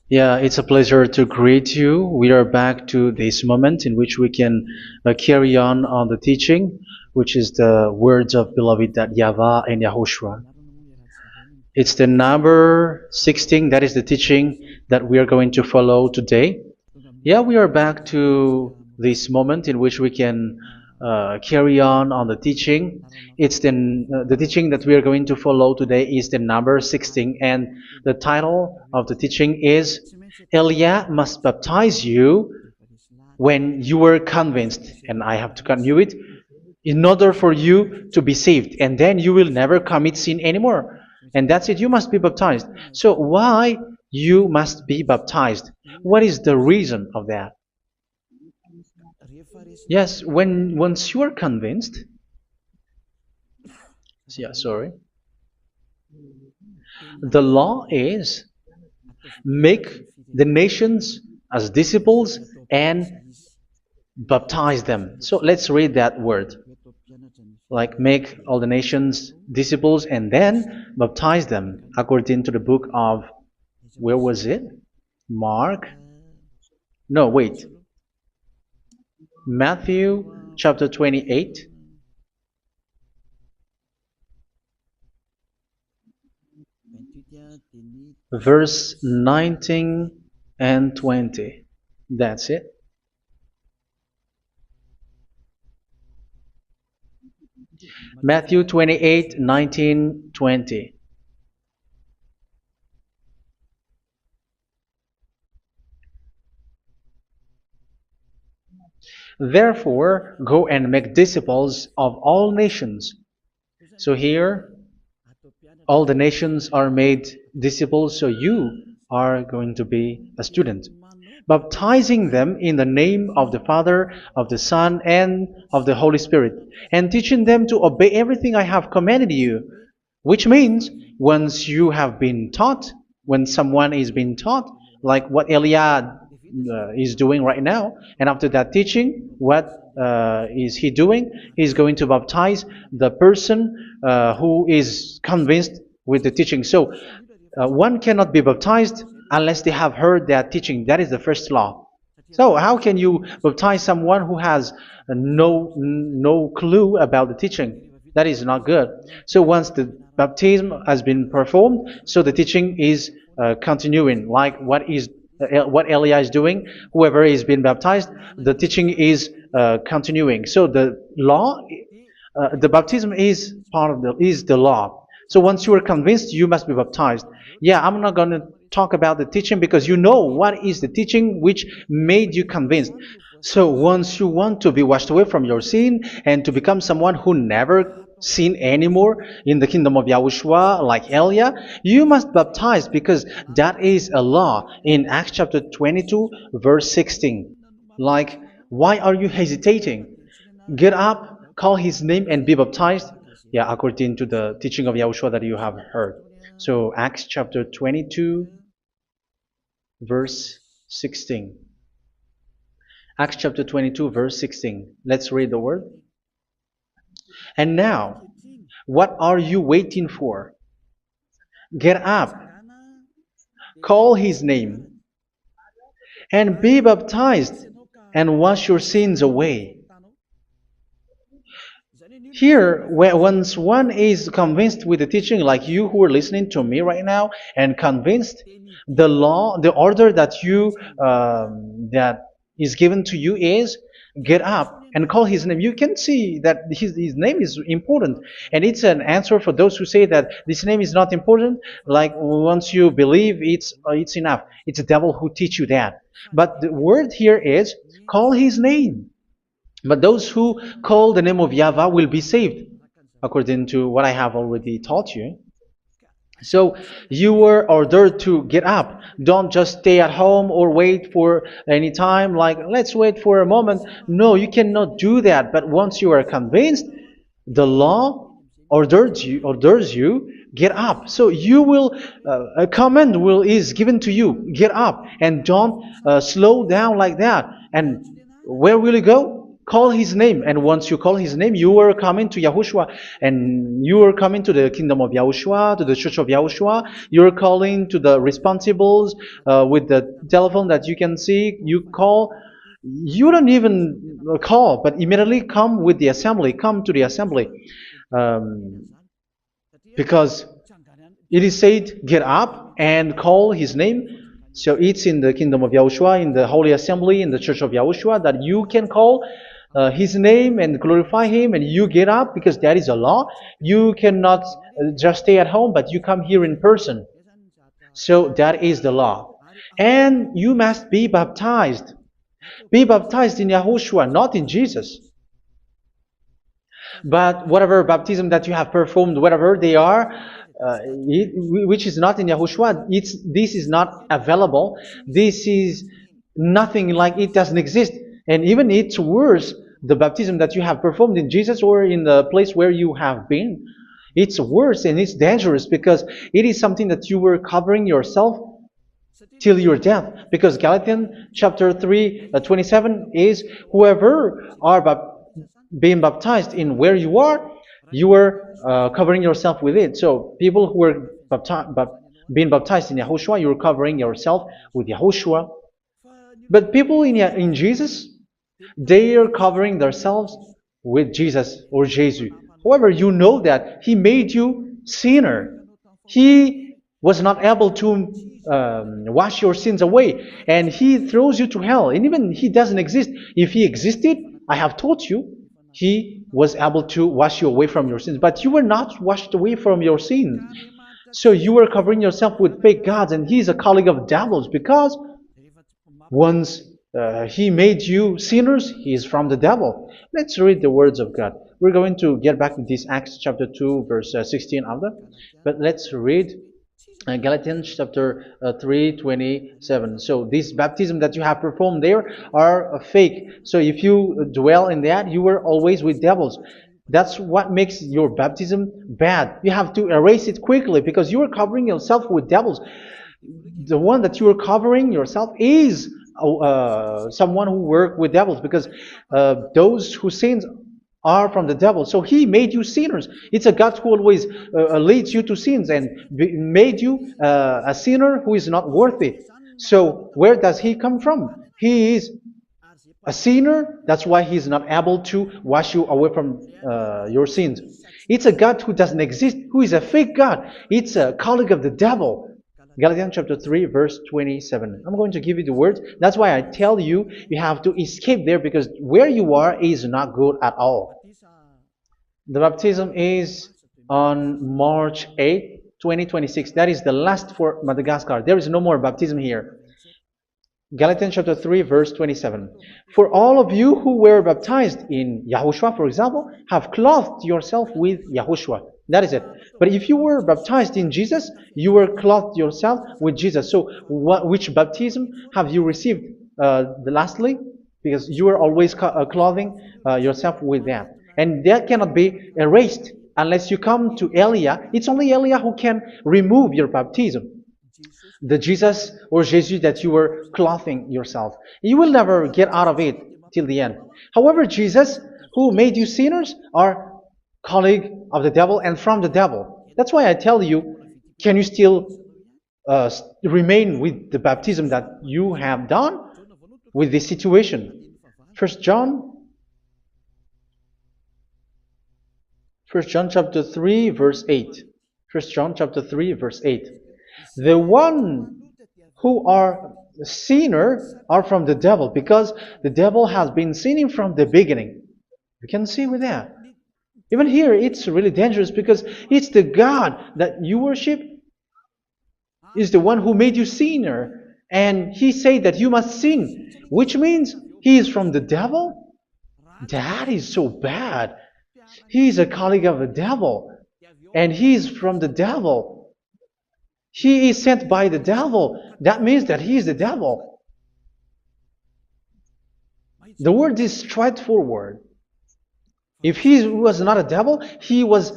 Yeah, it's a pleasure to greet you. We are back to this moment in which we can carry on the teaching, which is the words of beloved that YAHVAH and YAHOSHUA. It's the number 16, that is the teaching that we are going to follow today. Yeah, we are back to this moment in which we can carry on the teaching. It's the teaching that we are going to follow today is the number 16, and the title of the teaching is Elia must baptize you when you were convinced, and I have to continue it, in order for you to be saved, and then you will never commit sin anymore. And that's it, you must be baptized. So why you must be baptized? What is the reason of that? Yes, once you are convinced, yeah, sorry, the law is make the nations as disciples and baptize them. So let's read that word. Like make all the nations disciples and then baptize them according to the book of, where was it? Mark? No, wait. Matthew chapter 28. Verse 19 and 20. That's it. Matthew 28, 19, 20. Therefore, go and make disciples of all nations. So here, all the nations are made disciples, so you are going to be a student. Baptizing them in the name of the Father, of the Son, and of the Holy Spirit, and teaching them to obey everything I have commanded you. Which means, once you have been taught, when someone is being taught, like what Elia is doing right now, and after that teaching, what is he doing? He's going to baptize the person who is convinced with the teaching. So one cannot be baptized unless they have heard that teaching. That is the first law. So how can you baptize someone who has no clue about the teaching? That is not good. So once the baptism has been performed, so the teaching is continuing, like what Elia is doing. Whoever is being baptized, the teaching is continuing. So the law, the baptism is part of the law. So once you are convinced, you must be baptized. Yeah, I'm not going to talk about the teaching because you know what is the teaching which made you convinced. So once you want to be washed away from your sin and to become someone who never sin anymore in the kingdom of Yahushua, like Elia, you must baptize because that is a law in Acts chapter 22, verse 16. Like, why are you hesitating? Get up, call his name, and be baptized. Yeah, according to the teaching of Yahushua that you have heard. So Acts chapter 22, verse 16. Acts chapter 22, verse 16. Let's read the word. And now, what are you waiting for? Get up, call his name, and be baptized, and wash your sins away. Here, once one is convinced with the teaching, like you who are listening to me right now, and convinced, the law, the order that that is given to you is get up and call his name. You can see that his name is important, and it's an answer for those who say that this name is not important. Like once you believe, it's enough. It's the devil who teach you that. But the word here is call his name. But those who call the name of YAHVAH will be saved, according to what I have already taught you. So you were ordered to get up. Don't just stay at home or wait for any time, like let's wait for a moment. No, you cannot do that. But once you are convinced, the law orders you get up. So you will a command is given to you, get up, and don't slow down like that. And where will you go? Call his name, and once you call his name, you are coming to Yahushua, and you are coming to the kingdom of Yahushua, to the church of Yahushua. You're calling to the responsibles with the telephone that you can see. You call. You don't even call, but immediately come with the assembly. Come to the assembly, um, because it is said, "Get up and call his name." So it's in the kingdom of Yahushua, in the holy assembly, in the church of Yahushua, that you can call his name and glorify him, and you get up because that is a law. You cannot just stay at home, but you come here in person. So that is the law. And you must be baptized. Be baptized in Yahushua, not in Jesus. But whatever baptism that you have performed, whatever they are, which is not in Yahushua, this is not available. This is nothing, like it doesn't exist. And even it's worse, the baptism that you have performed in Jesus or in the place where you have been. It's worse and it's dangerous because it is something that you were covering yourself till your death. Because Galatians chapter 3, 27 is, whoever are being baptized in where you are covering yourself with it. So people who were being baptized in Yahushua, you're covering yourself with Yahushua. But people in Jesus, they are covering themselves with Jesus or Jesus. However, you know that He made you sinner. He was not able to wash your sins away, and He throws you to hell. And even He doesn't exist. If He existed, I have taught you, He was able to wash you away from your sins. But you were not washed away from your sins. So you were covering yourself with fake gods, and He's a colleague of devils, because once He made you sinners, He is from the devil. Let's read the words of God. We're going to get back to this Acts chapter 2, verse 16 after. But let's read Galatians chapter 3, 27. So this baptism that you have performed there are fake. So if you dwell in that, you were always with devils. That's what makes your baptism bad. You have to erase it quickly because you are covering yourself with devils. The one that you are covering yourself is someone who works with devils, because those who sin are from the devil. So He made you sinners. It's a God who always leads you to sins and made you a sinner who is not worthy. So where does He come from? He is a sinner. That's why He is not able to wash you away from your sins. It's a God who doesn't exist, who is a fake God. It's a colleague of the devil. Galatians chapter 3, verse 27. I'm going to give you the words. That's why I tell you, you have to escape there, because where you are is not good at all. The baptism is on March 8, 2026. That is the last for Madagascar. There is no more baptism here. Galatians chapter 3, verse 27. For all of you who were baptized in Yahushua, for example, have clothed yourself with Yahushua. That is it. But if you were baptized in Jesus, you were clothed yourself with Jesus. So which baptism have you received lastly? Because you are always clothing yourself with that. And that cannot be erased unless you come to Elia. It's only Elia who can remove your baptism. The Jesus or Jesus that you were clothing yourself. You will never get out of it till the end. However, Jesus, who made you sinners, are colleague of the devil and from the devil. That's why I tell you, can you still remain with the baptism that you have done with this situation? First John chapter 3, verse 8. First John chapter 3, verse 8. The one who are sinner are from the devil, because the devil has been sinning from the beginning. You can see with that. Even here, it's really dangerous, because it's the God that you worship is the one who made you sinner, and He said that you must sin, which means He is from the devil. That is so bad. He is a colleague of the devil, and He is from the devil. He is sent by the devil. That means that He is the devil. The word is straightforward. If He was not a devil, He washed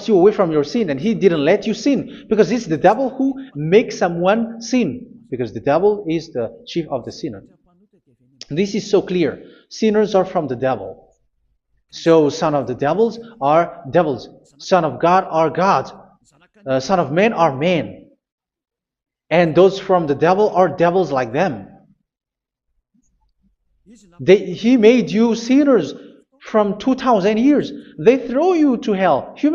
you away from your sin, and He didn't let you sin, because it's the devil who makes someone sin, because the devil is the chief of the sinner. This is so clear. Sinners are from the devil. So son of the devils are devils. Son of God are gods. Son of men are men. And those from the devil are devils like them. He made you sinners from 2,000 years. They throw you to hell. He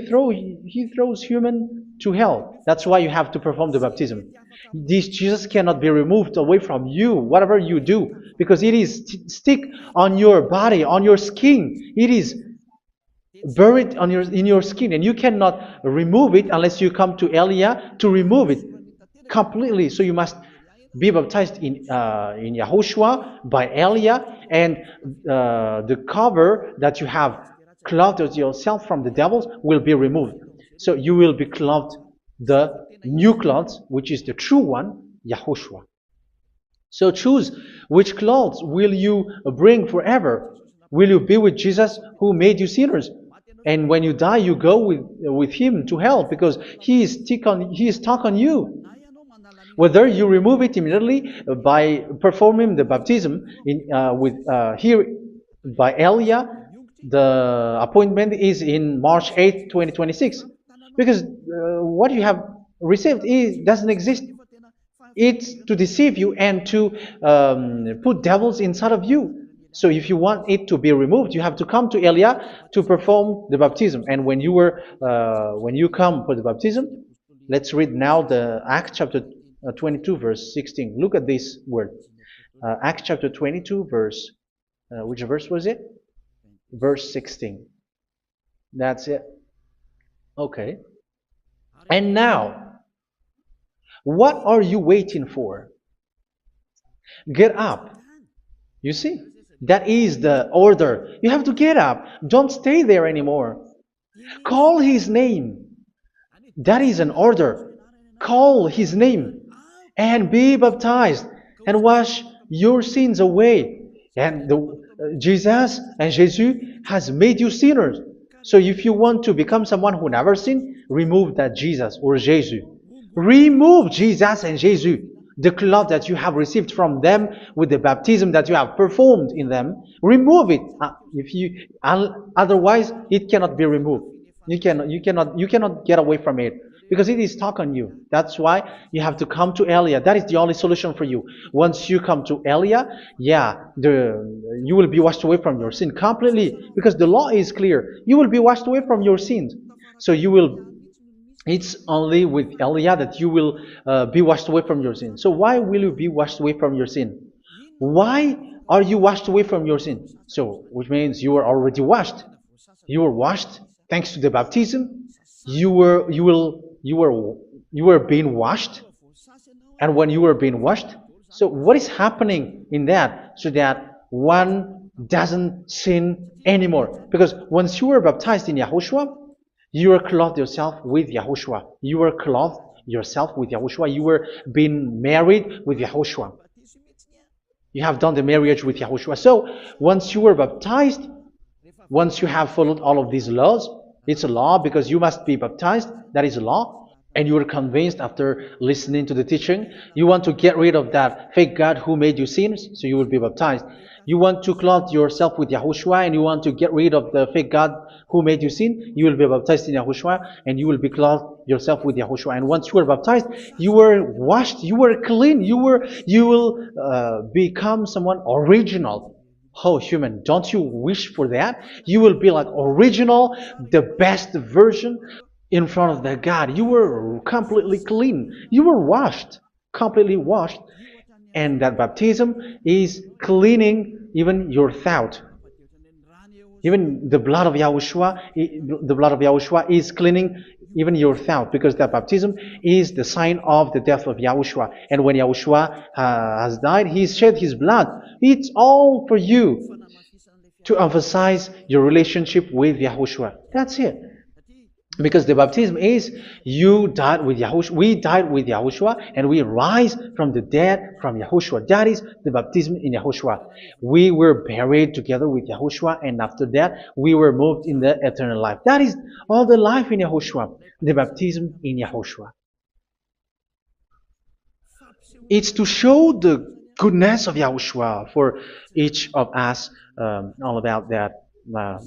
throws human to hell. That's why you have to perform the baptism. This Jesus cannot be removed away from you, whatever you do, because it is stick on your body, on your skin. It is buried in your skin, and you cannot remove it unless you come to Elia to remove it completely. So you must be baptized in YAHOSHUA by Elia, and the cover that you have clothed yourself from the devils will be removed. So you will be clothed the new clothes, which is the true one, YAHOSHUA. So choose which clothes will you bring forever. Will you be with Jesus who made you sinners? And when you die, you go with him to hell because he is stuck on you. Whether you remove it immediately by performing the baptism here by Elia, the appointment is in March 8, 2026. Because what you have received doesn't exist. It's to deceive you and to put devils inside of you. So if you want it to be removed, you have to come to Elia to perform the baptism. And when you come for the baptism, let's read now the Acts chapter 22 verse 16. Look at this word. Acts chapter 22 verse, which verse was it? Verse 16. That's it. Okay. And now, what are you waiting for? Get up. You see, that is the order. You have to get up. Don't stay there anymore. Call his name. That is an order. Call his name and be baptized and wash your sins away. And Jesus has made you sinners. So if you want to become someone who never sinned, remove that Jesus or Jesus. Remove Jesus and Jesus, the cloth that you have received from them with the baptism that you have performed in them. Remove it. Otherwise, it cannot be removed. You cannot get away from it because it is stuck on you. That's why you have to come to Elia. That is the only solution for you. Once you come to Elia, you will be washed away from your sin completely because the law is clear. You will be washed away from your sins. So it's only with Elia that you will be washed away from your sin. So why will you be washed away from your sin? Why are you washed away from your sin? So, which means you are already washed. You were washed thanks to the baptism. You were being washed. And when you were being washed, so what is happening in that? So that one doesn't sin anymore. Because once you were baptized in YAHOSHUA, you were clothed yourself with YAHOSHUA. You were clothed yourself with YAHOSHUA. You were being married with YAHOSHUA. You have done the marriage with YAHOSHUA. So once you were baptized, once you have followed all of these laws, it's a law because you must be baptized. That is a law. And you are convinced after listening to the teaching, you want to get rid of that fake God who made you sinners, so you will be baptized. You want to clothe yourself with YAHOSHUA and you want to get rid of the fake God who made you sin, you will be baptized in YAHOSHUA and you will be clothed yourself with YAHOSHUA. And once you are baptized, you were washed, you were clean, you will become someone original. Oh, human, don't you wish for that? You will be like original, the best version in front of the God. You were completely clean. You were washed, completely washed. And that baptism is cleaning even your thought. Even the blood of YAHOSHUA is cleaning even your thought, because that baptism is the sign of the death of YAHOSHUA. And when YAHOSHUA has died, he shed his blood. It's all for you to emphasize your relationship with YAHOSHUA. That's it. Because the baptism is you died with YAHOSHUA, we died with YAHOSHUA, and we rise from the dead from YAHOSHUA. That is the baptism in YAHOSHUA. We were buried together with YAHOSHUA, and after that we were moved in the eternal life. That is all the life in YAHOSHUA, the baptism in YAHOSHUA. It's to show goodness of Yahushua for each of us, all about that.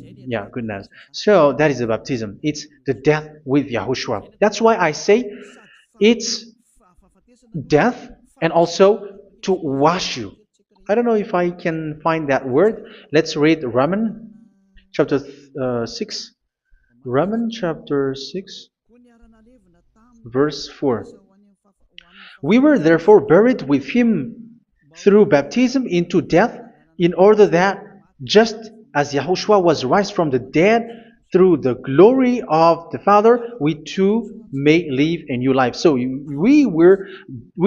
Yeah, goodness. So that is the baptism. It's the death with Yahushua. That's why I say it's death and also to wash you. I don't know if I can find that word. Let's read Romans chapter 6. Romans chapter 6, verse 4. We were therefore buried with him through baptism into death, in order that, just as Yahushua was raised from the dead through the glory of the Father, we too may live a new life. So we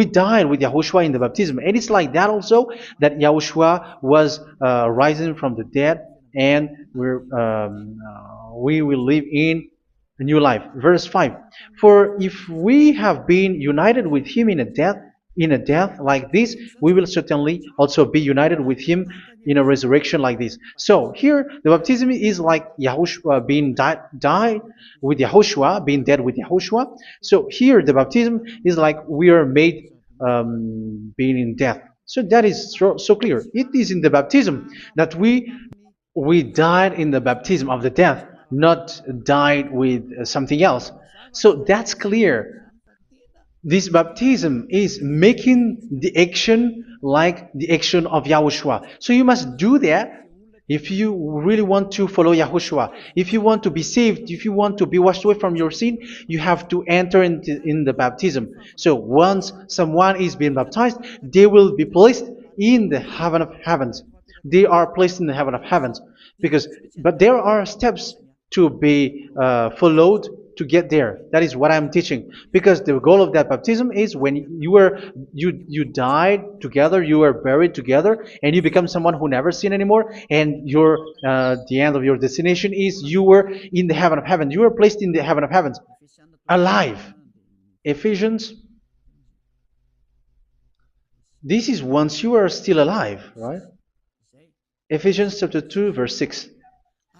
died with Yahushua in the baptism, and it's like that also that Yahushua was rising from the dead, and we will live in a new life. Verse 5. For if we have been united with him in a death like this, we will certainly also be united with him in a resurrection like this. So here the baptism is like Yahushua being died with Yahushua, being dead with Yahushua. So here the baptism is like we are made being in death. So that is so clear. It is in the baptism that we died in the baptism of the death, not died with something else. So that's clear. This baptism is making the action like the action of Yahushua. So you must do that if you really want to follow Yahushua. If you want to be saved, if you want to be washed away from your sin, you have to enter in the baptism. So once someone is being baptized, they will be placed in the heaven of heavens. They are placed in the heaven of heavens, but there are steps to be followed to get there. That is what I'm teaching, because the goal of that baptism is when you died together, you were buried together, and you become someone who never sin anymore, and the end of your destination is you were in the heaven of heaven. You were placed in the heaven of heavens, alive. Ephesians. This is once you are still alive, right? Ephesians chapter 2, verse 6.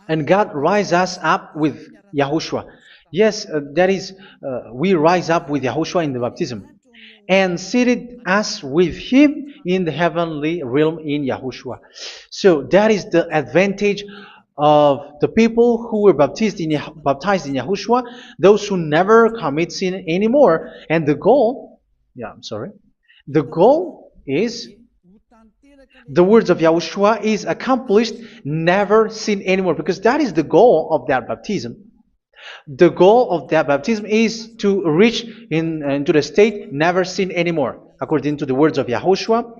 And God rise us up with Yahushua. Yes, that is, we rise up with Yahushua in the baptism. And seated us with him in the heavenly realm in Yahushua. So that is the advantage of the people who were baptized in Yahushua, those who never commit sin anymore. And the goal, the goal is the words of Yahushua is accomplished, never sin anymore, because that is the goal of that baptism. The goal of that baptism is to reach into the state never sin anymore, according to the words of Yahushua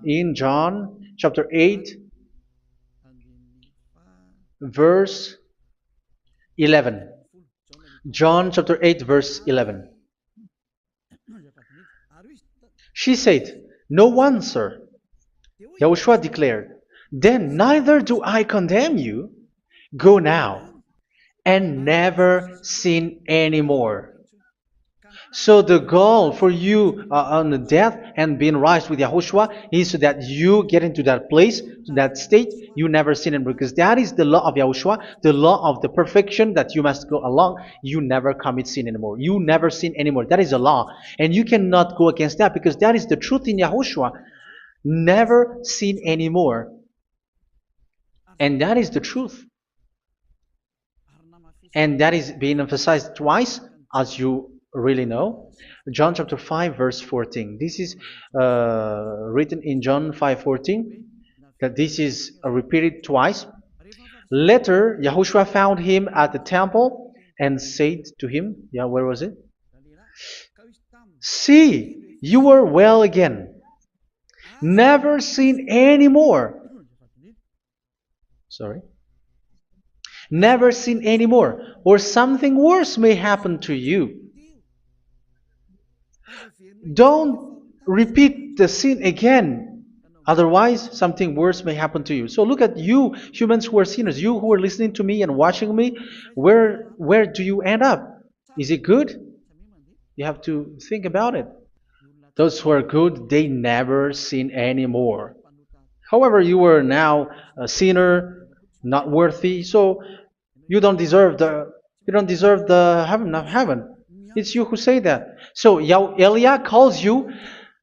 in John chapter 8, verse 11. John chapter 8, verse 11. She said, "No one, sir." Yahushua declared, "Then neither do I condemn you. Go now and never sin anymore." So the goal for you on the death and being raised with Yahushua is so that you get into that place, to that state, you never sin anymore. Because that is the law of Yahushua, the law of the perfection that you must go along. You never commit sin anymore. You never sin anymore. That is a law. And you cannot go against that, because that is the truth in Yahushua. Never sin anymore. And that is the truth. And that is being emphasized twice, as you really know. John chapter 5, verse 14. This is written in John 5:14, that this is repeated twice. Later, Yahushua found him at the temple and said to him, where was it? "See, you are well again. Never sin anymore." Never sin anymore, or something worse may happen to you. Don't repeat the sin again. Otherwise, something worse may happen to you. So look at you, humans who are sinners, you who are listening to me and watching me. Where do you end up? Is it good? You have to think about it. Those who are good, they never sin anymore. However, you are now a sinner, not worthy, so you don't deserve the heaven of heaven. It's you who say that. So Eliah calls you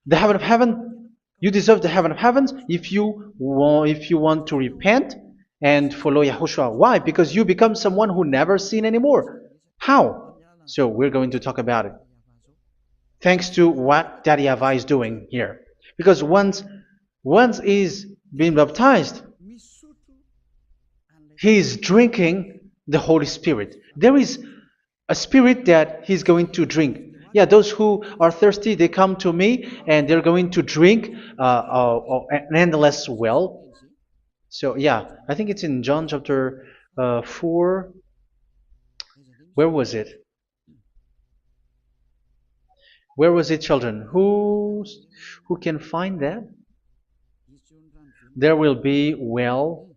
the heaven of heaven You deserve the heaven of heavens if you want to repent and follow Yahushua. Why? Because you become someone who never sin anymore. How? So we're going to talk about it. Thanks to what Daddy YAHVAH is doing here. Because once he's been baptized, he is drinking the Holy Spirit. There is a spirit that he's going to drink. Yeah, those who are thirsty, they come to me and they're going to drink an endless well. So yeah, I think it's in John chapter 4. Where was it? Where was it, children? Who can find that? There will be well.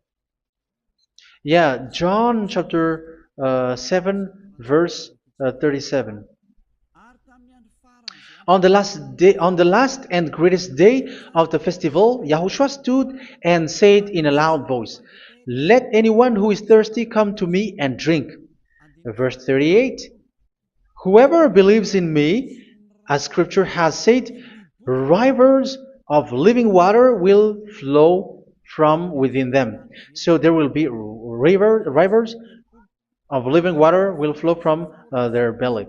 Yeah, John chapter 7, verse 37. On the last and greatest day of the festival, Yahushua stood and said in a loud voice, "Let anyone who is thirsty come to me and drink." Verse 38, "Whoever believes in me, as scripture has said, rivers of living water will flow from within them." So there will be rivers of living water will flow from their belly.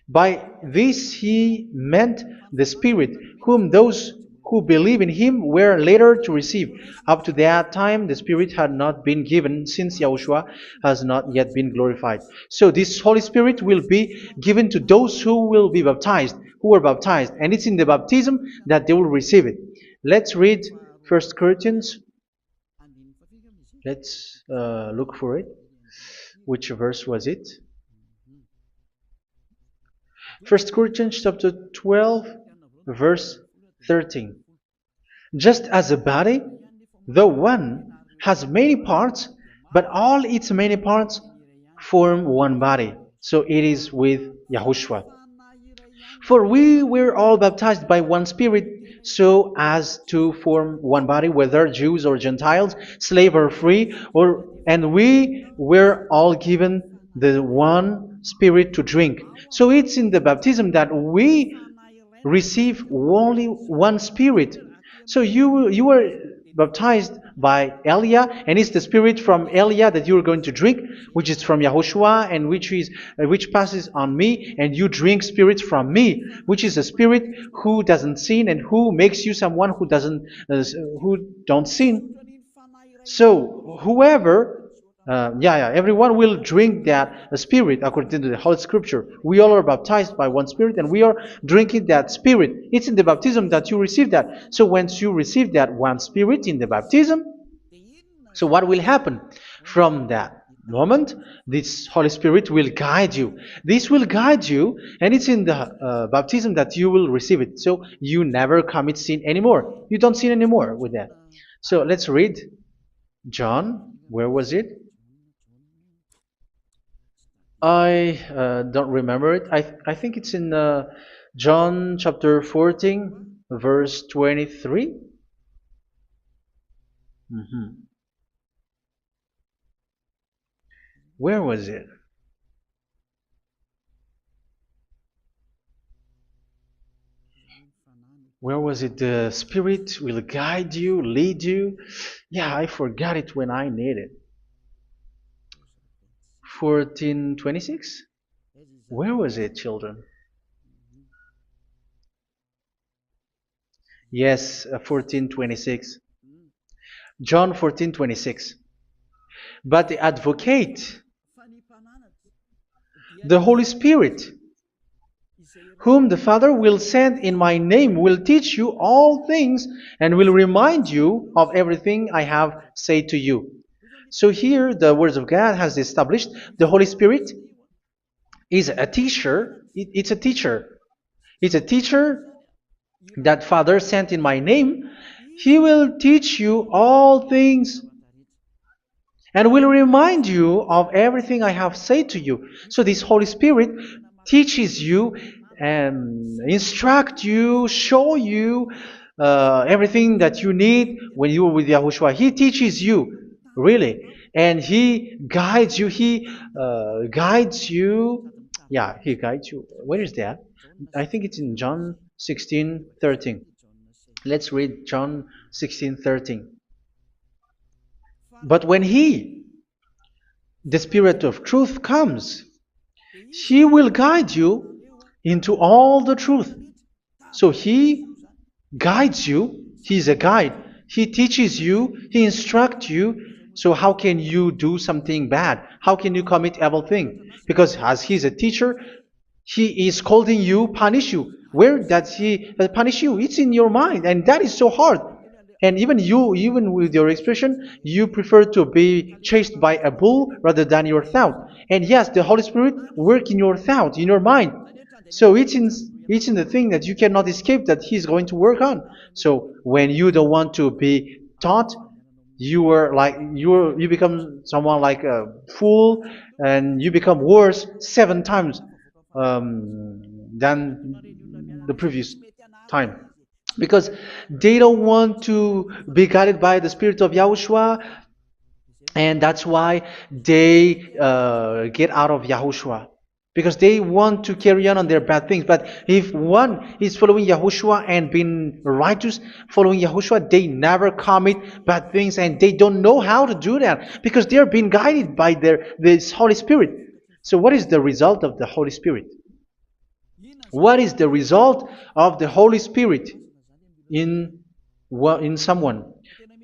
By this he meant the Spirit, whom those who believe in him were later to receive. Up to that time, the Spirit had not been given, since Yahushua has not yet been glorified. So this Holy Spirit will be given to those who will be baptized, who are baptized, and it's in the baptism that they will receive it. Let's read 1 Corinthians. Let's look for it. Which verse was it? 1 Corinthians chapter 12, verse 13. Just as a body, though one, has many parts, but all its many parts form one body. So it is with Yahushua. For we were all baptized by one Spirit, so as to form one body, whether Jews or Gentiles, slave or free, and we were all given the one Spirit to drink. So it's in the baptism that we receive only one Spirit. So you were baptized by Elia, and it's the Spirit from Elia that you are going to drink, which is from Yahushua, and which passes on me, and you drink Spirit from me, which is a Spirit who doesn't sin and who makes you someone who don't sin. So whoever, everyone will drink that Spirit according to the Holy Scripture. We all are baptized by one Spirit, and we are drinking that Spirit. It's in the baptism that you receive that. So once you receive that one Spirit in the baptism, so what will happen from that moment? This Holy Spirit will guide you. This will guide you, and it's in the baptism that you will receive it. So you never commit sin anymore. You don't sin anymore with that. So let's read John. Where was it? I don't remember it. I think it's in John chapter 14, verse 23. Where was it? Where was it? The Spirit will guide you, lead you. Yeah, I forgot it when I need it. 14:26? Where was it, children? Yes, 14:26. John 14:26. But the Advocate, the Holy Spirit, whom the Father will send in my name, will teach you all things and will remind you of everything I have said to you. So here the Word of God has established the Holy Spirit is a teacher. It's a teacher. It's a teacher that Father sent in my name. He will teach you all things and will remind you of everything I have said to you. So this Holy Spirit teaches you and instruct you, show you everything that you need when you are with Yahushua. He teaches you, really. And He guides you. He guides you. Yeah, He guides you. Where is that? I think it's in John 16:13. Let's read John 16:13. But when He, the Spirit of truth, comes, He will guide you into all the truth. So He guides you. He's a guide. He teaches you. He instructs you. So how can you do something bad? How can you commit evil thing? Because as He's a teacher, He is scolding you, punish you. Where does He punish you? It's in your mind, and that is so hard. And even you, even with your expression, you prefer to be chased by a bull rather than your thought. And yes, the Holy Spirit work in your thought, in your mind. So it's in the thing that you cannot escape that He's going to work on. So when you don't want to be taught, you become someone like a fool, and you become worse 7 times than the previous time, because they don't want to be guided by the Spirit of Yahushua, and that's why they get out of Yahushua, because they want to carry on their bad things. But if one is following Yahushua and being righteous, following Yahushua, they never commit bad things, and they don't know how to do that because they are being guided by this Holy Spirit. So what is the result of the Holy Spirit? What is the result of the Holy Spirit in someone?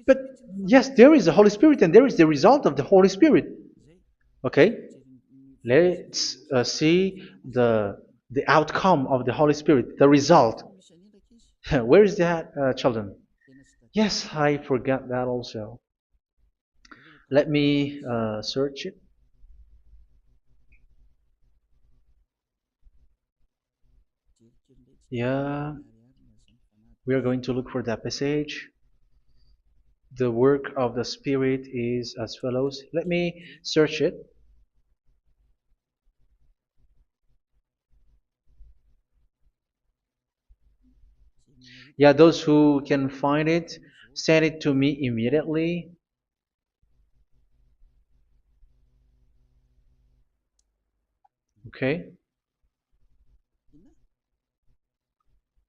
But yes, there is the Holy Spirit, and there is the result of the Holy Spirit. Okay, let's see the outcome of the Holy Spirit, the result. Where is that, children? Yes, I forgot that also. Let me search it. Yeah, we are going to look for that passage. The work of the Spirit is as follows. Let me search it. Yeah, those who can find it, send it to me immediately. Okay.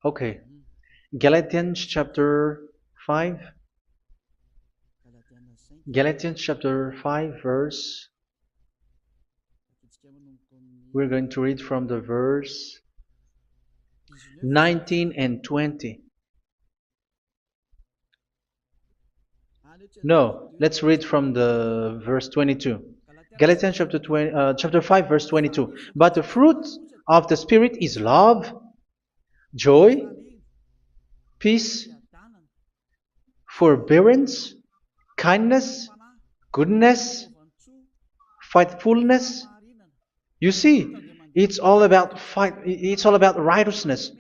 Okay. Galatians chapter 5. Galatians chapter 5 verse. We're going to read from the verse 19 and 20. No, let's read from the verse 22. Galatians chapter 5 verse 22. But the fruit of the Spirit is love, joy, peace, forbearance, kindness, goodness, faithfulness. You see, it's all about fight. It's all about righteousness,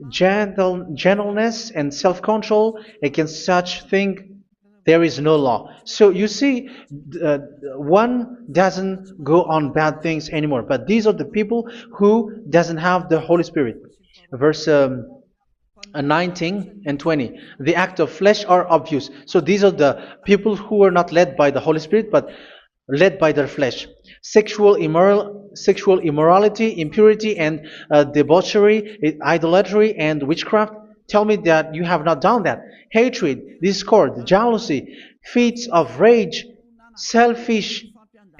gentleness, and self-control. Against such thing, there is no law. So you see, uh, one doesn't go on bad things anymore. But these are the people who doesn't have the Holy Spirit. Verse 19 and 20. The act of flesh are obvious. So these are the people who are not led by the Holy Spirit, but led by their flesh. Sexual immorality, impurity, and debauchery, idolatry, and witchcraft. Tell me that you have not done that. Hatred, discord, jealousy, fits of rage, selfish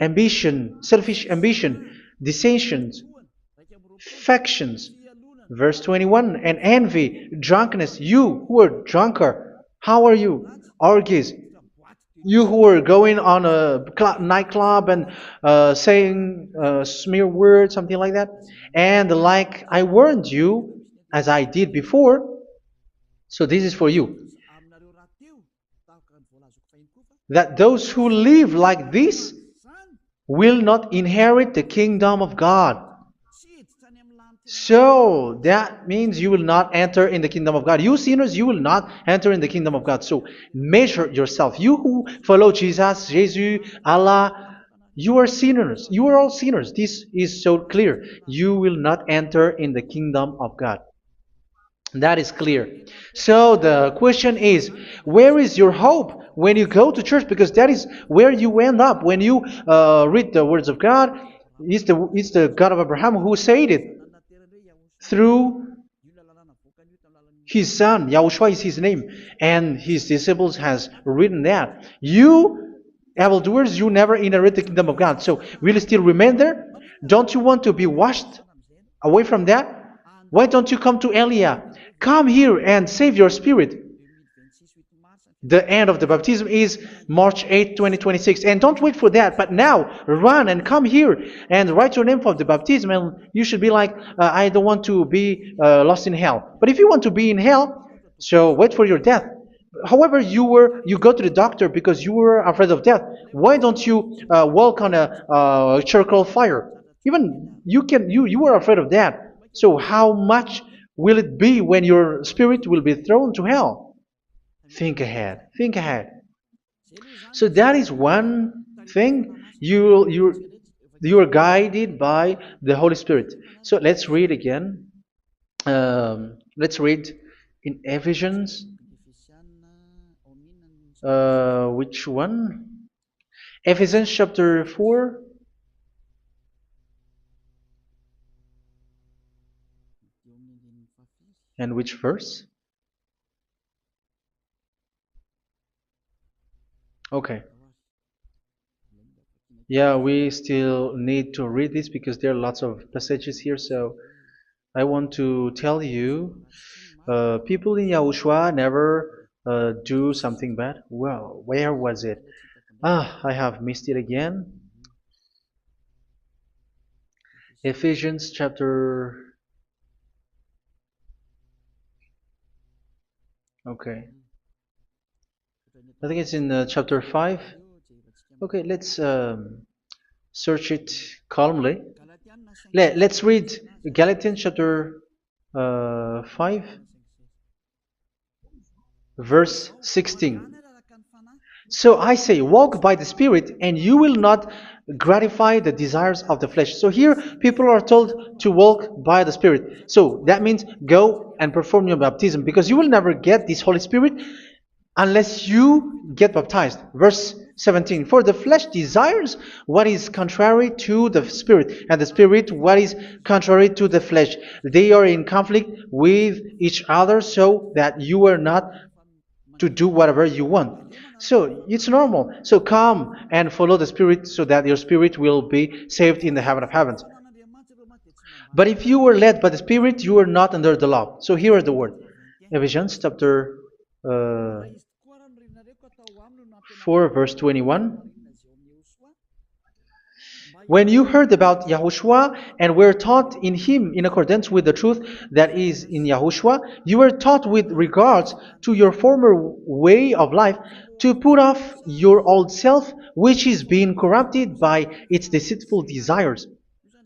ambition, dissensions, factions. Verse 21, and envy, drunkenness. You who are drunkard, how are you? Orgies. You who are going on a nightclub and saying smear words, something like that. And like I warned you, as I did before, so this is for you, that those who live like this will not inherit the kingdom of God. So that means you will not enter in the kingdom of God. You sinners, you will not enter in the kingdom of God. So measure yourself. You who follow Jesus, Allah, you are sinners. You are all sinners. This is so clear. You will not enter in the kingdom of God. That is clear. So the question is, where is your hope when you go to church? Because that is where you end up when you read the words of God. It's the God of Abraham who said it through His son, Yahushua is his name, and his disciples has written that. You evildoers, you never inherit the kingdom of God. So will you still remain there? Don't you want to be washed away from that? Why don't you come to Elia? Come here and save your spirit. The end of the baptism is March 8th, 2026. And don't wait for that, but now run and come here and write your name for the baptism. And you should be like, I don't want to be lost in hell. But if you want to be in hell, so wait for your death. However, you go to the doctor because you were afraid of death. Why don't you walk on a charcoal fire? Even you were afraid of that. So how much will it be when your spirit will be thrown to hell? Think ahead. Think ahead. So that is one thing. You are guided by the Holy Spirit. So let's read again. Let's read in Ephesians. Which one? Ephesians chapter 4. And which verse? Okay. Yeah, we still need to read this because there are lots of passages here. So I want to tell you, people in Yahushua never do something bad. Well, where was it? I have missed it again. Ephesians chapter. Okay. I think it's in chapter 5. Okay, let's search it calmly. Let's read Galatians chapter 5, verse 16. So I say, walk by the Spirit, and you will not gratify the desires of the flesh. So here, people are told to walk by the Spirit. So that means go and perform your baptism, because you will never get this Holy Spirit unless you get baptized. Verse 17. For the flesh desires what is contrary to the Spirit, and the Spirit what is contrary to the flesh. They are in conflict with each other, so that you are not to do whatever you want. So it's normal. So come and follow the Spirit so that your spirit will be saved in the heaven of heavens. But if you were led by the Spirit, you are not under the law. So here are the word. Ephesians chapter 4 verse 21. When you heard about Yahushua and were taught in him in accordance with the truth that is in Yahushua, you were taught with regards to your former way of life to put off your old self, which is being corrupted by its deceitful desires,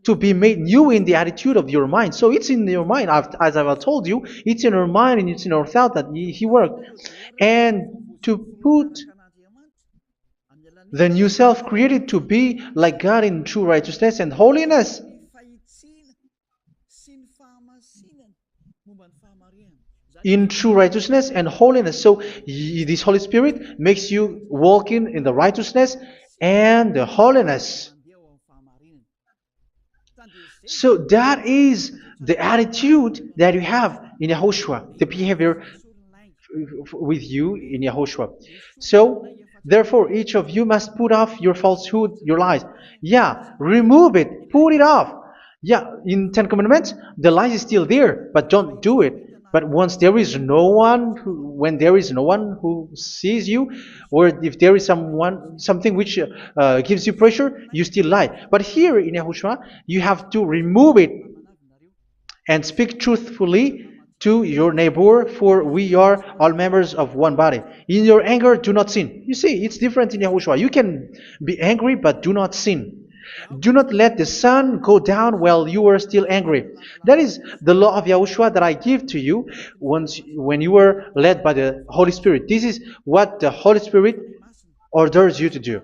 to be made new in the attitude of your mind. So it's in your mind, as I've told you, it's in your mind and it's in your thought that he worked. And to put the new self created to be like God in true righteousness and holiness. In true righteousness and holiness. So this Holy Spirit makes you walk in the righteousness and the holiness. So that is the attitude that you have in Yahushua, the behavior with you in Yahushua. So therefore, each of you must put off your falsehood, your lies. Yeah, remove it, put it off. Yeah, in Ten Commandments, the lies is still there, but don't do it. But once there is no one, when there is no one who sees you, or if there is something which gives you pressure, you still lie. But here in Yahushua, you have to remove it and speak truthfully to your neighbor, for we are all members of one body. In your anger, do not sin. You see, it's different in Yahushua. You can be angry, but do not sin. Do not let the sun go down while you are still angry. That is the law of Yahushua that I give to you when you were led by the Holy Spirit. This is what the Holy Spirit orders you to do.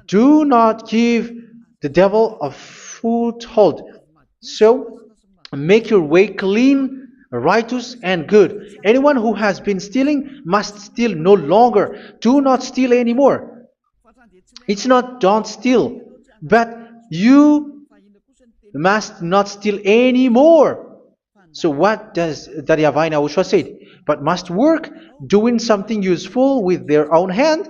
Do not give the devil a foothold. So, make your way clean, righteous, and good. Anyone who has been stealing must steal no longer. Do not steal anymore. It's not don't steal, but you must not steal anymore. So what does the Yahweh Yahushua say? But must work doing something useful with their own hand,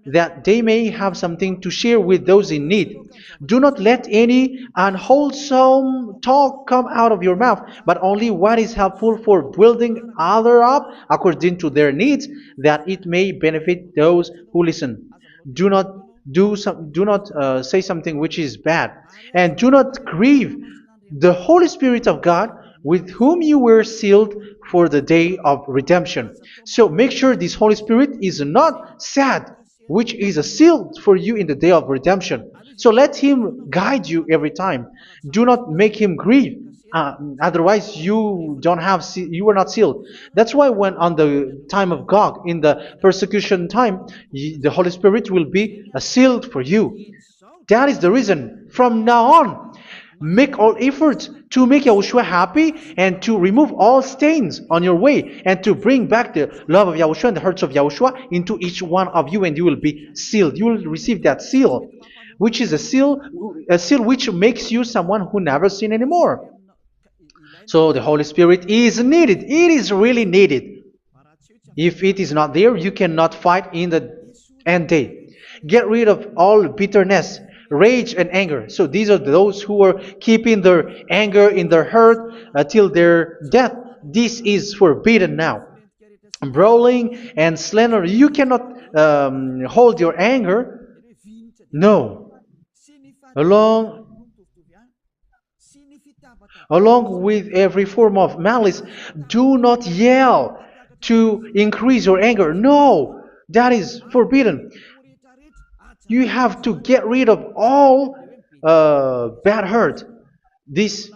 that they may have something to share with those in need. Do not let any unwholesome talk come out of your mouth, but only what is helpful for building others up according to their needs, that it may benefit those who listen. Do not do not say something which is bad, and do not grieve the Holy Spirit of God, with whom you were sealed for the day of redemption. So make sure this Holy Spirit is not sad, which is a seal for you in the day of redemption. So let him guide you every time. Do not make him grieve. Otherwise, you don't have you were not sealed. That's why when on the time of God, in the persecution time, the Holy Spirit will be sealed for you. That is the reason. From now on, make all efforts to make Yahushua happy and to remove all stains on your way and to bring back the love of Yahushua and the hearts of Yahushua into each one of you, and you will be sealed. You will receive that seal, which is a seal which makes you someone who never sin anymore. So the Holy Spirit is needed. It is really needed. If it is not there, you cannot fight in the end day. Get rid of all bitterness, rage, and anger. So these are those who are keeping their anger in their heart till their death. This is forbidden now. Brawling and slander. You cannot hold your anger. No. Along Along with every form of malice, do not yell to increase your anger. No, that is forbidden. You have to get rid of all bad hurt. This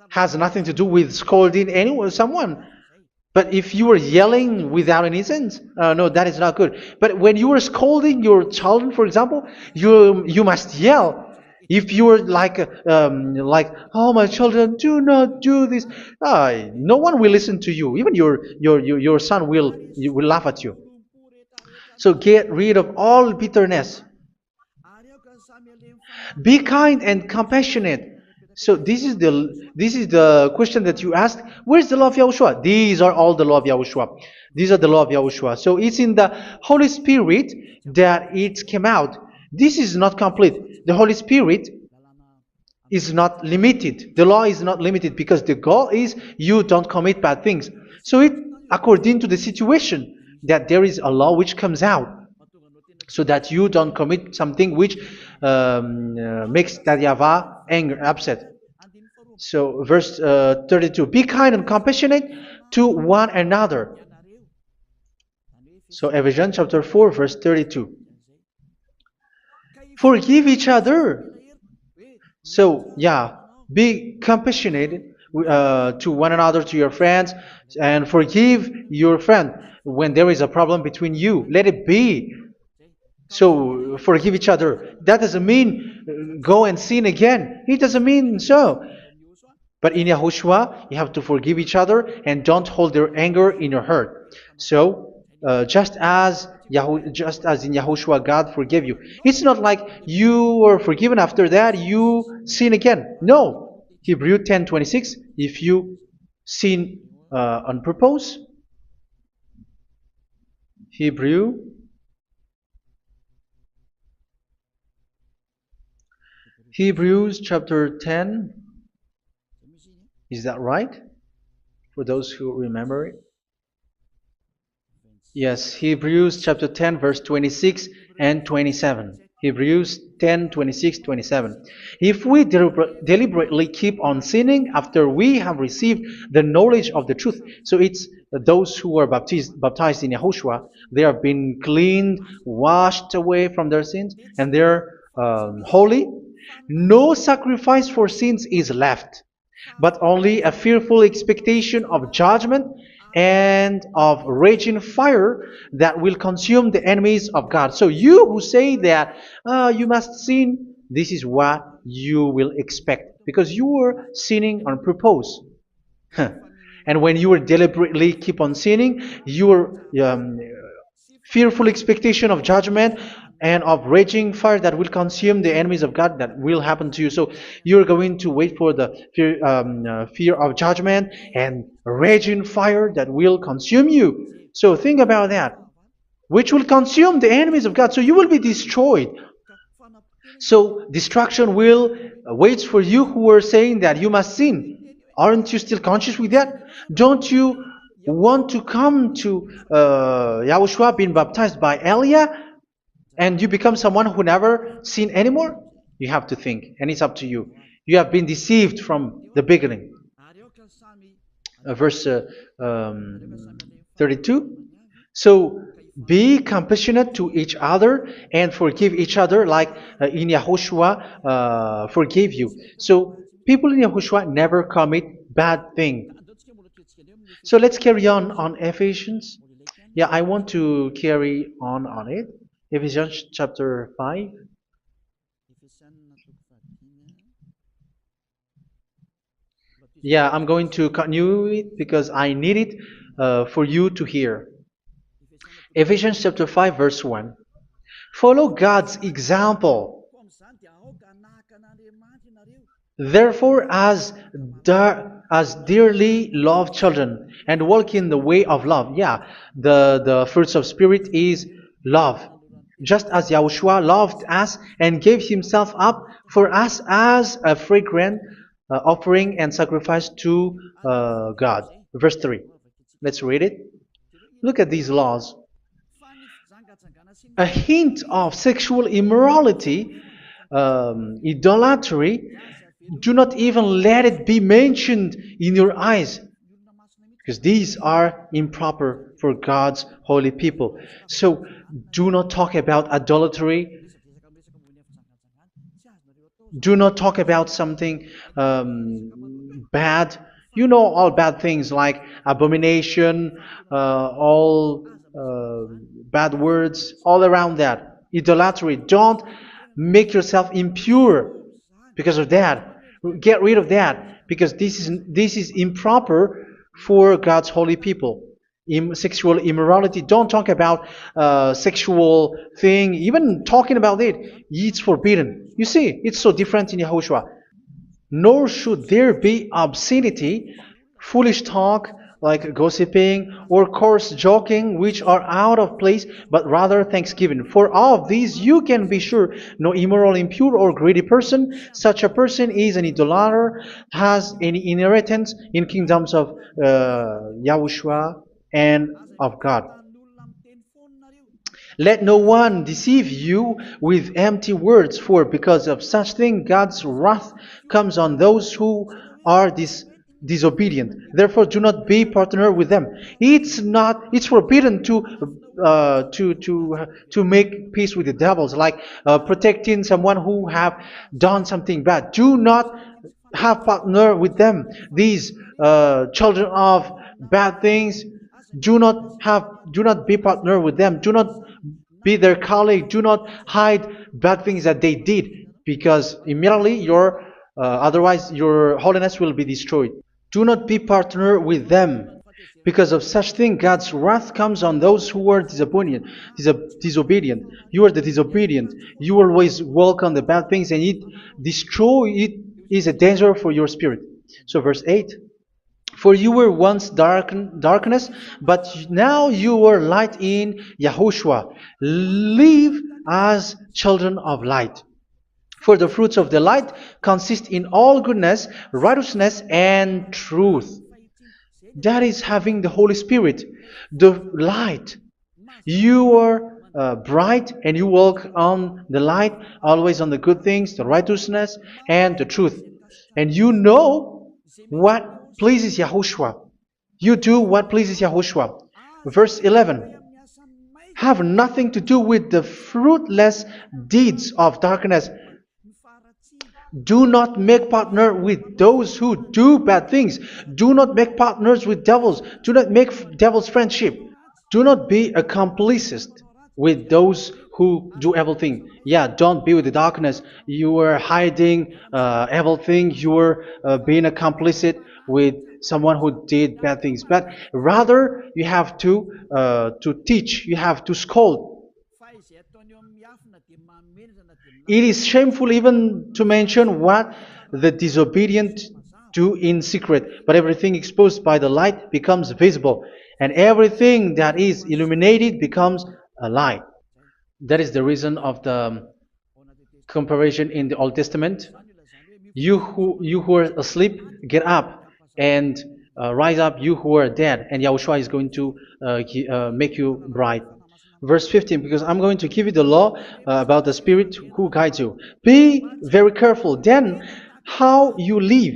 has nothing to do with scolding anyone, someone. But if you are yelling without any sense, no, that is not good. But when you are scolding your children, for example, you must yell. If you are like, oh my children, do not do this, no one will listen to you. Even your son will laugh at you. So get rid of all bitterness. Be kind and compassionate. So this is the question that you asked. Where's the law of Yahushua? These are all the law of Yahushua. These are the law of Yahushua. So it's in the Holy Spirit that it came out. This is not complete. The Holy Spirit is not limited. The law is not limited because the goal is you don't commit bad things. So it according to the situation that there is a law which comes out, so that you don't commit something which makes that YAHVAH anger, upset. So verse 32, be kind and compassionate to one another. So Ephesians chapter 4 verse 32. Forgive each other. So yeah, be compassionate to one another, to your friends, and forgive your friend when there is a problem between you. Let it be. So forgive each other. That doesn't mean go and sin again. It doesn't mean so. But in Yahushua, you have to forgive each other and don't hold your anger in your heart. So just as in Yahushua, God forgave you. It's not like you were forgiven after that you sin again. No. Hebrew 10:26. If you sin on purpose, Hebrews chapter 10. Is that right? For those who remember it. Yes, Hebrews chapter 10 verse 26 and 27. Hebrews 10, 26, 27. If we deliberately keep on sinning after we have received the knowledge of the truth, so it's those who are baptized in Yahushua, they have been cleaned, washed away from their sins, and they're holy. No sacrifice for sins is left, but only a fearful expectation of judgment and of raging fire that will consume the enemies of God. So you who say that you must sin, this is what you will expect, because you were sinning on purpose. And when you deliberately keep on sinning, your fearful expectation of judgment and of raging fire that will consume the enemies of God that will happen to you. So you're going to wait for the fear of judgment and raging fire that will consume you. So think about that, which will consume the enemies of God. So you will be destroyed. So destruction will wait for you who were saying that you must sin. Aren't you still conscious with that? Don't you want to come to Yahushua being baptized by Elia and you become someone who never sin anymore? You have to think, and it's up to you. You have been deceived from the beginning. Verse 32. So be compassionate to each other and forgive each other like in Yahushua forgave you. So people in Yahushua never commit bad thing. So let's carry on Ephesians. Yeah, I want to carry on it. Ephesians chapter 5. Yeah, I'm going to continue it because I need it for you to hear. Ephesians chapter 5 verse 1. Follow God's example. Therefore, as dearly loved children, and walk in the way of love. Yeah, the fruits of spirit is love. Just as Yahushua loved us and gave himself up for us as a fragrant offering and sacrifice to God. Verse 3. Let's read it. Look at these laws. A hint of sexual immorality, idolatry, do not even let it be mentioned in your eyes, because these are improper for God's holy people. So do not talk about idolatry. Do not talk about something bad. You know all bad things like abomination, all bad words, all around that. Idolatry. Don't make yourself impure because of that. Get rid of that because this is improper for God's holy people. Sexual immorality. Don't talk about sexual thing. Even talking about it's forbidden. You see, it's so different in Yahushua. Nor should there be obscenity, foolish talk like gossiping or coarse joking, which are out of place, but rather thanksgiving. For of these you can be sure: no immoral, impure, or greedy person, such a person is an idolater, has any inheritance in kingdoms of Yahushua and of God. Let no one deceive you with empty words, for because of such thing God's wrath comes on those who are disobedient. Therefore, do not be partner with them. It's forbidden to make peace with the devils, like protecting someone who have done something bad. Do not have partner with them. These children of bad things. Do not be partner with them. Do not be their colleague. Do not hide bad things that they did, because immediately otherwise your holiness will be destroyed. Do not be partner with them. Because of such thing, God's wrath comes on those who are disobedient. Disobedient. You are the disobedient. You always walk on the bad things, and it is a danger for your spirit. So verse 8. For you were once darkness, but now you are light in Yahushua. Live as children of light. For the fruits of the light consist in all goodness, righteousness, and truth. That is having the Holy Spirit, the light. You are bright and you walk on the light, always on the good things, the righteousness, and the truth. And you know what pleases Yahushua. You do what pleases Yahushua. Verse 11. Have nothing to do with the fruitless deeds of darkness. Do not make partner with those who do bad things. Do not make partners with devils. Do not make devils friendship. Do not be a complicit with those who do evil thing. Yeah, don't be with the darkness. You are hiding evil thing. You are being a complicit with someone who did bad things. But rather, you have to teach. You have to scold. It is shameful even to mention what the disobedient do in secret, but everything exposed by the light becomes visible, and everything that is illuminated becomes a light. That is the reason of the comparison in the Old Testament. You who are asleep, get up and rise up, you who are dead, and Yahushua is going to make you bright. Verse 15, because I'm going to give you the law about the Spirit who guides you. Be very careful then how you live,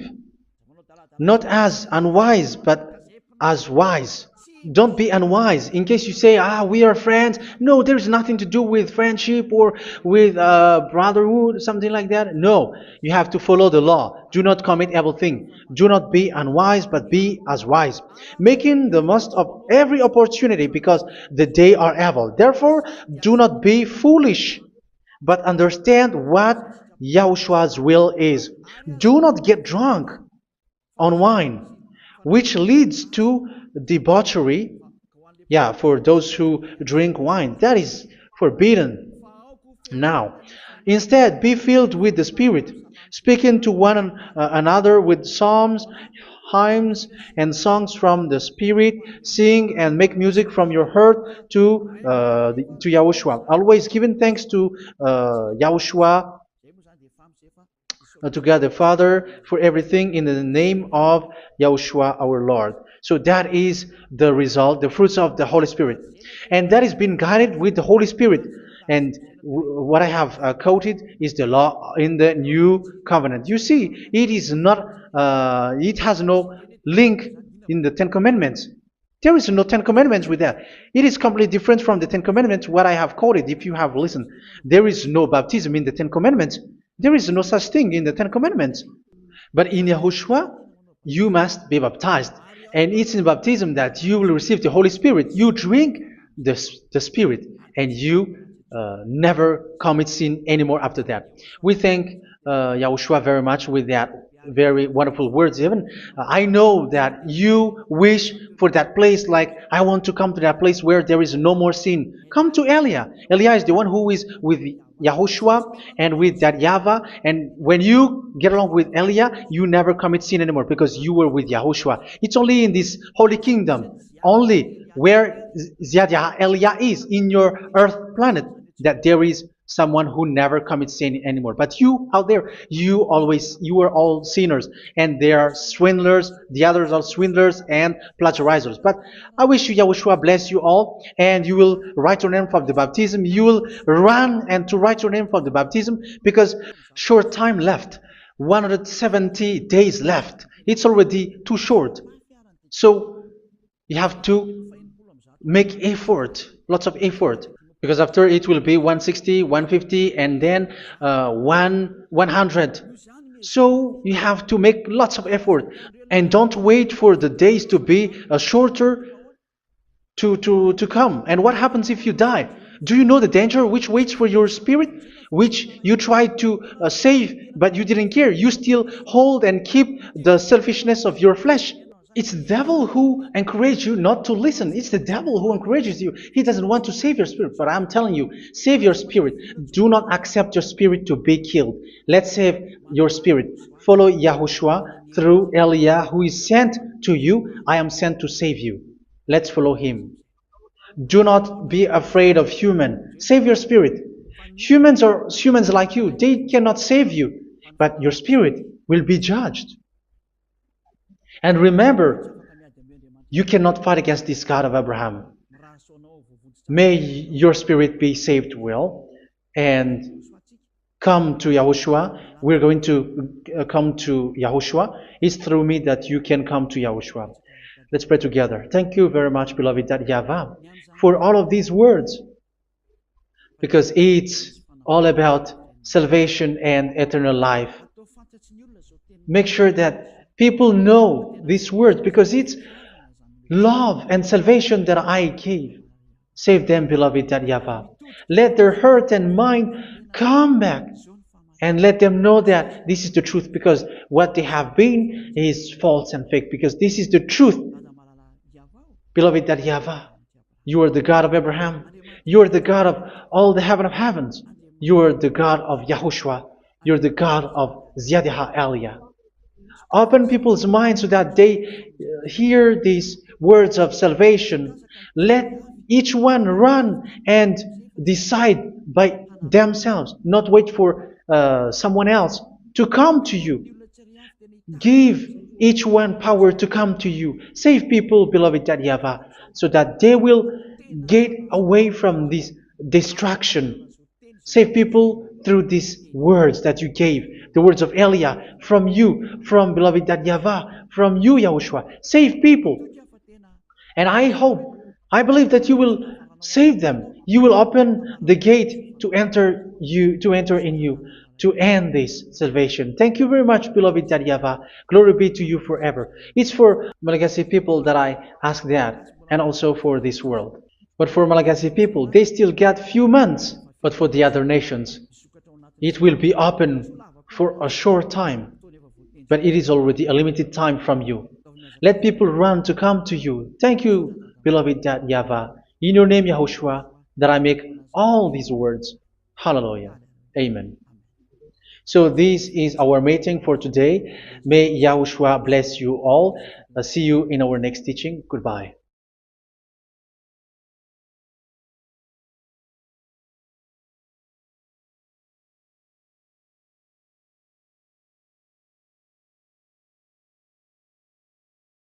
not as unwise, but as wise. Don't be unwise. In case you say, we are friends. No, there's nothing to do with friendship or with brotherhood, something like that. No, you have to follow the law. Do not commit evil thing. Do not be unwise, but be as wise, making the most of every opportunity, because the day are evil. Therefore, do not be foolish, but understand what Yahushua's will is. Do not get drunk on wine, which leads to debauchery. Yeah, for those who drink wine, that is forbidden now. Instead, be filled with the Spirit, speaking to one another with psalms, hymns, and songs from the Spirit. Sing and make music from your heart to Yahushua, always giving thanks to Yahushua, to God the Father, for everything in the name of Yahushua our Lord. So that is the result, the fruits of the Holy Spirit. And that is being guided with the Holy Spirit. And what I have quoted is the law in the new covenant. You see, it is not, it has no link in the Ten Commandments. There is no Ten Commandments with that. It is completely different from the Ten Commandments, what I have quoted, if you have listened. There is no baptism in the Ten Commandments. There is no such thing in the Ten Commandments. But in Yahushua, you must be baptized. And it's in baptism that you will receive the Holy Spirit. You drink the Spirit, and you never commit sin anymore after that. We thank Yahushua very much with that very wonderful words. Even I know that you wish for that place, like, I want to come to that place where there is no more sin. Come to Elia. Elia is the one who is with Yahushua and with that YAHVAH, and when you get along with Elia, you never commit sin anymore because you were with Yahushua. It's only in this holy kingdom, only where Elia is, in your earth planet, that there is someone who never commits sin anymore. But you out there, you are all sinners, and they are swindlers. The others are swindlers and plagiarizers. But I wish you, Yahushua, bless you all, and you will write your name for the baptism. You will run and to write your name for the baptism, because short time left, 170 days left. It's already too short. So you have to make effort, lots of effort. Because after it will be 160, 150, and then 100. So you have to make lots of effort. And don't wait for the days to be shorter to come. And what happens if you die? Do you know the danger which waits for your spirit? Which you tried to save, but you didn't care. You still hold and keep the selfishness of your flesh. It's the devil who encourages you not to listen. It's the devil who encourages you. He doesn't want to save your spirit. But I'm telling you, save your spirit. Do not accept your spirit to be killed. Let's save your spirit. Follow Yahushua through Elia, who is sent to you. I am sent to save you. Let's follow him. Do not be afraid of human. Save your spirit. Humans are humans like you. They cannot save you. But your spirit will be judged. And remember, you cannot fight against this God of Abraham. May your spirit be saved well and come to Yahushua. We're going to come to Yahushua. It's through me that you can come to Yahushua. Let's pray together. Thank you very much, beloved YAHVAH, for all of these words, because it's all about salvation and eternal life. Make sure that people know these words, because it's love and salvation that I gave. Save them, beloved YAHVAH. Let their heart and mind come back, and let them know that this is the truth, because what they have been is false and fake, because this is the truth. Beloved YAHVAH, you are the God of Abraham. You are the God of all the heaven of heavens. You are the God of YAHOSHUA. You're the God of Ziyadiha Aliyah. Open people's minds so that they hear these words of salvation. Let each one run and decide by themselves, not wait for someone else to come to you. Give each one power to come to you. Save people, beloved YAHVAH, so that they will get away from this distraction. Save people through these words that you gave, the words of Elia, from you, from beloved YAHVAH, from you, Yahushua. Save people. And I believe that you will save them. You will open the gate to enter in you, to end this salvation. Thank you very much, beloved YAHVAH. Glory be to you forever. It's for Malagasy people that I ask that, and also for this world. But for Malagasy people, they still get few months. But for the other nations, it will be open for a short time. But it is already a limited time from you. Let people run to come to you. Thank you, beloved YAHVAH. In your name, Yahushua, that I make all these words. Hallelujah. Amen. So this is our meeting for today. May Yahushua bless you all. See you in our next teaching. Goodbye.